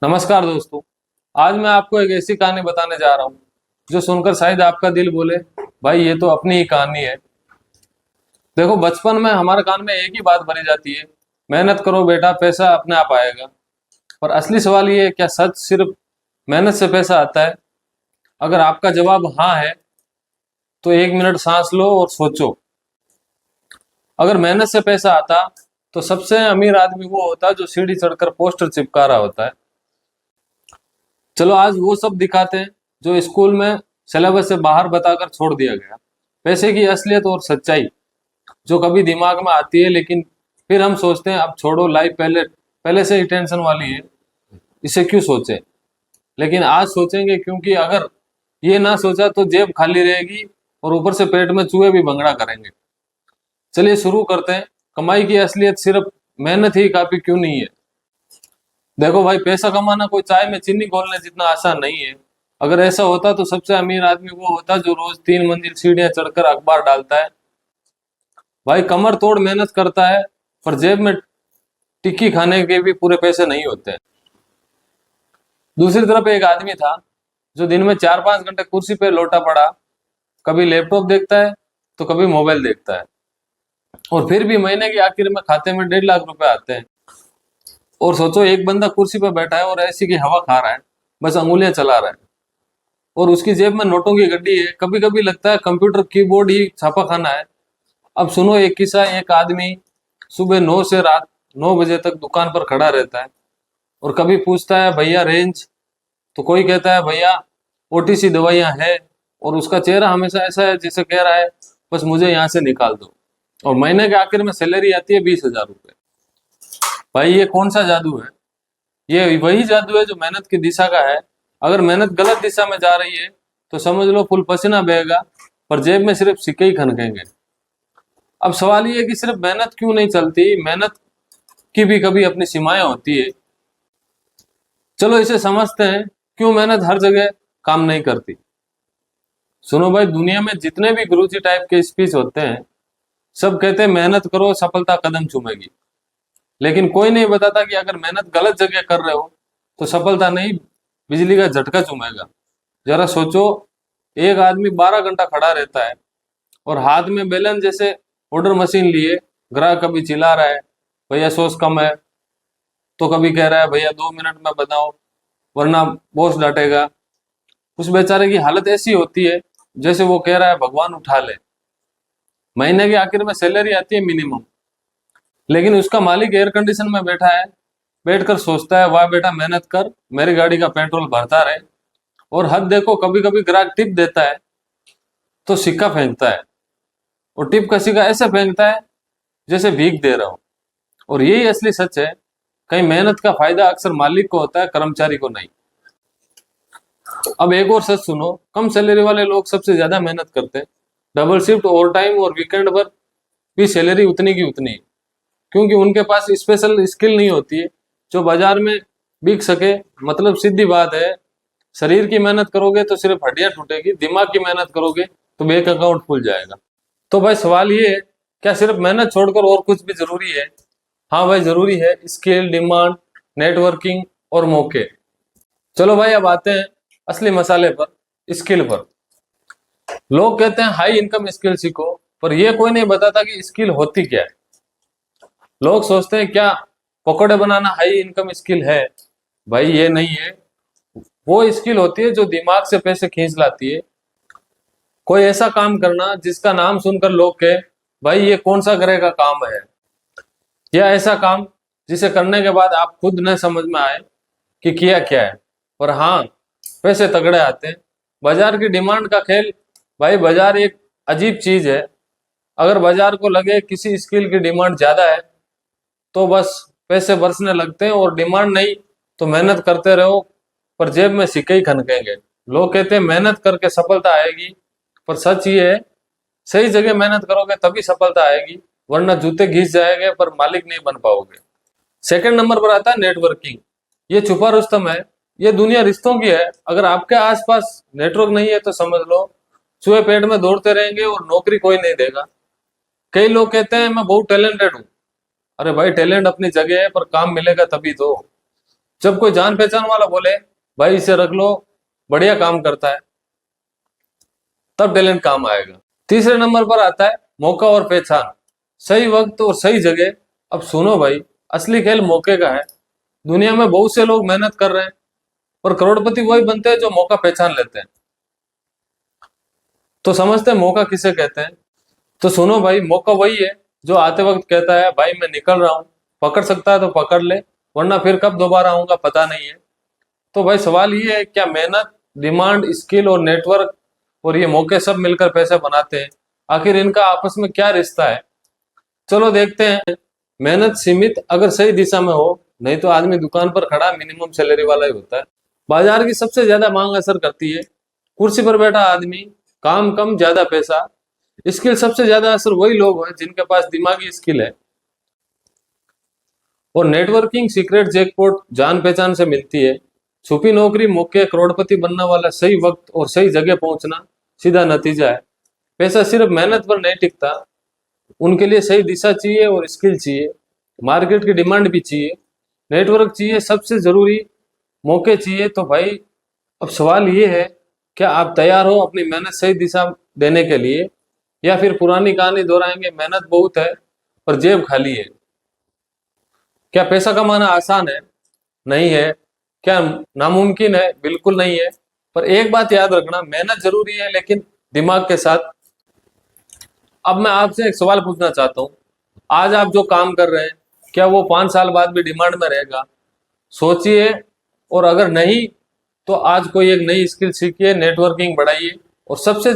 नमस्कार दोस्तों। आज मैं आपको एक ऐसी कहानी बताने जा रहा हूँ जो सुनकर शायद आपका दिल बोले, भाई ये तो अपनी ही कहानी है। देखो, बचपन में हमारे कान में एक ही बात भरी जाती है, मेहनत करो बेटा, पैसा अपने आप आएगा। पर असली सवाल ये है, क्या सच सिर्फ मेहनत से पैसा आता है? अगर आपका जवाब हाँ है तो एक मिनट सांस लो और सोचो। अगर मेहनत से पैसा आता तो सबसे अमीर आदमी वो होता जो सीढ़ी चढ़कर पोस्टर चिपका रहा होता है। चलो आज वो सब दिखाते हैं जो स्कूल में सिलेबस से बाहर बताकर छोड़ दिया गया। पैसे की असलियत और सच्चाई जो कभी दिमाग में आती है, लेकिन फिर हम सोचते हैं अब छोड़ो, लाइफ पहले पहले से ही टेंशन वाली है, इसे क्यों सोचे। लेकिन आज सोचेंगे, क्योंकि अगर ये ना सोचा तो जेब खाली रहेगी और ऊपर से पेट में चूहे भी भंगड़ा करेंगे। चलिए शुरू करते हैं। कमाई की असलियत सिर्फ मेहनत ही काफी क्यों नहीं है। देखो भाई, पैसा कमाना कोई चाय में चीनी घोलने जितना आसान नहीं है। अगर ऐसा होता तो सबसे अमीर आदमी वो होता जो रोज 3 मंजिल सीढ़ियां चढ़कर अखबार डालता है। भाई कमर तोड़ मेहनत करता है, पर जेब में टिक्की खाने के भी पूरे पैसे नहीं होते। दूसरी तरफ एक आदमी था जो दिन में 4-5 घंटे कुर्सी पे लोटा पड़ा, कभी लैपटॉप देखता है तो कभी मोबाइल देखता है, और फिर भी महीने के आखिर में खाते में 1.5 लाख रुपए आते हैं। और सोचो, एक बंदा कुर्सी पर बैठा है और ऐसी की हवा खा रहा है, बस अंगुलियां चला रहा है, और उसकी जेब में नोटों की गड्डी है। कभी कभी लगता है कंप्यूटर कीबोर्ड ही छापा खाना है। अब सुनो एक किस्सा। एक आदमी सुबह 9 से रात 9 बजे तक दुकान पर खड़ा रहता है, और कभी पूछता है भैया रेंज, तो कोई कहता है भैया ओटीसी दवाइयां है, और उसका चेहरा हमेशा ऐसा है जैसे कह रहा है बस मुझे यहाँ से निकाल दो। और महीने के आखिर में सैलरी आती है 20,000 रुपये। भाई ये कौन सा जादू है? ये वही जादू है जो मेहनत की दिशा का है। अगर मेहनत गलत दिशा में जा रही है तो समझ लो फुल पसीना बहेगा, पर जेब में सिर्फ सिक्के ही खनकेंगे। अब सवाल ये है कि सिर्फ मेहनत क्यों नहीं चलती, मेहनत की भी कभी अपनी सीमाएं होती है। चलो इसे समझते हैं, क्यों मेहनत हर जगह काम नहीं करती। सुनो भाई, दुनिया में जितने भी गुरुजी टाइप के स्पीच होते हैं, सब कहते हैं मेहनत करो सफलता कदम चूमेगी। लेकिन कोई नहीं बताता कि अगर मेहनत गलत जगह कर रहे हो तो सफलता नहीं, बिजली का झटका चूमेगा। जरा सोचो, एक आदमी 12 घंटा खड़ा रहता है और हाथ में बेलन जैसे ऑर्डर मशीन लिए, ग्राहक कभी चिल्ला रहा है भैया सॉस कम है, तो कभी कह रहा है भैया 2 मिनट में बताओ वरना बॉस डांटेगा। उस बेचारे की हालत ऐसी होती है जैसे वो कह रहा है भगवान उठा ले। महीने के आखिर में सैलरी आती है मिनिमम, लेकिन उसका मालिक एयर कंडीशन में बैठा है, बैठकर सोचता है वाह बेटा मेहनत कर, मेरी गाड़ी का पेट्रोल भरता रहे। और हद देखो, कभी कभी ग्राहक टिप देता है तो सिक्का फेंकता है, और टिप का सिक्का ऐसे फेंकता है जैसे भीख दे रहा हो। और यही असली सच है, कहीं मेहनत का फायदा अक्सर मालिक को होता है, कर्मचारी को नहीं। अब एक और सच सुनो, कम सैलरी वाले लोग सबसे ज्यादा मेहनत करते हैं। डबल शिफ्ट, ओवर टाइम और वीकेंड पर भी सैलरी उतनी की उतनी है, क्योंकि उनके पास स्पेशल स्किल नहीं होती है जो बाजार में बिक सके। मतलब सीधी बात है, शरीर की मेहनत करोगे तो सिर्फ हड्डियां टूटेगी, दिमाग की मेहनत करोगे तो बैंक अकाउंट खुल जाएगा। तो भाई सवाल ये है, क्या सिर्फ मेहनत छोड़कर और कुछ भी जरूरी है? हाँ भाई जरूरी है, स्किल, डिमांड, नेटवर्किंग और मौके। चलो भाई अब आते हैं असली मसाले पर, स्किल पर। लोग कहते हैं हाई इनकम स्किल सीखो, पर यह कोई नहीं बताता कि स्किल होती क्या है। लोग सोचते हैं क्या पकौड़े बनाना हाई इनकम स्किल है? भाई ये नहीं है। वो स्किल होती है जो दिमाग से पैसे खींच लाती है। कोई ऐसा काम करना जिसका नाम सुनकर लोग कहे भाई ये कौन सा ग्रह का काम है, या ऐसा काम जिसे करने के बाद आप खुद न समझ में आए कि किया क्या है, और हाँ पैसे तगड़े आते हैं। बाजार की डिमांड का खेल। भाई बाजार एक अजीब चीज है। अगर बाजार को लगे किसी स्किल की डिमांड ज्यादा है तो बस पैसे बरसने लगते हैं, और डिमांड नहीं तो मेहनत करते रहो पर जेब में सिक्के ही खनकेंगे। लोग कहते हैं मेहनत करके सफलता आएगी, पर सच ये है सही जगह मेहनत करोगे तभी सफलता आएगी, वरना जूते घिस जाएंगे पर मालिक नहीं बन पाओगे। सेकंड नंबर पर आता है नेटवर्किंग। ये छुपा रुस्तम है, ये दुनिया रिश्तों की है। अगर आपके आसपास नेटवर्क नहीं है तो समझ लो चूहे पेट में दौड़ते रहेंगे और नौकरी कोई नहीं देगा। कई लोग कहते हैं मैं बहुत टैलेंटेड हूँ। अरे भाई टैलेंट अपनी जगह है, पर काम मिलेगा तभी तो। जब कोई जान पहचान वाला बोले भाई इसे रख लो, बढ़िया काम करता है, तब टैलेंट काम आएगा। तीसरे नंबर पर आता है मौका और पहचान, सही वक्त और सही जगह। अब सुनो भाई, असली खेल मौके का है। दुनिया में बहुत से लोग मेहनत कर रहे हैं, और करोड़पति वही बनते हैं जो मौका पहचान लेते हैं। तो समझते हैं मौका किसे कहते हैं? तो सुनो भाई, मौका वही है जो आते वक्त कहता है भाई मैं निकल रहा हूँ, पकड़ सकता है तो पकड़ ले, वरना फिर कब दोबारा आऊंगा पता नहीं है। तो भाई सवाल ये है, क्या मेहनत, डिमांड, स्किल और नेटवर्क और ये मौके सब मिलकर पैसे बनाते हैं? आखिर इनका आपस में क्या रिश्ता है? चलो देखते हैं। मेहनत सीमित अगर सही दिशा में हो, नहीं तो आदमी दुकान पर खड़ा मिनिमम सैलरी वाला ही होता है। बाजार की सबसे ज्यादा मांग असर करती है, कुर्सी पर बैठा आदमी, काम कम ज्यादा पैसा। स्किल सबसे ज्यादा असर वही लोग हैं जिनके पास दिमागी स्किल है। और नेटवर्किंग सीक्रेट जैकपॉट जान पहचान से मिलती है। छुपी नौकरी मौके, करोड़पति बनने वाला सही वक्त और सही जगह पहुंचना सीधा नतीजा है। पैसा सिर्फ मेहनत पर नहीं टिकता, उनके लिए सही दिशा चाहिए और स्किल चाहिए, मार्केट की डिमांड भी चाहिए, नेटवर्क चाहिए, सबसे जरूरी मौके चाहिए। तो भाई अब सवाल ये है, क्या आप तैयार हो अपनी मेहनत सही दिशा देने के लिए, या फिर पुरानी कहानी दोहराएंगे, मेहनत बहुत है पर जेब खाली है? क्या पैसा कमाना आसान है? नहीं है। क्या नामुमकिन है? बिल्कुल नहीं है। पर एक बात याद रखना, मेहनत जरूरी है लेकिन दिमाग के साथ। अब मैं आपसे एक सवाल पूछना चाहता हूँ, आज आप जो काम कर रहे हैं क्या वो 5 साल बाद भी डिमांड में रहेगा? सोचिए। और अगर नहीं, तो आज कोई एक नई स्किल सीखिए, नेटवर्किंग बढ़ाइए, और सबसे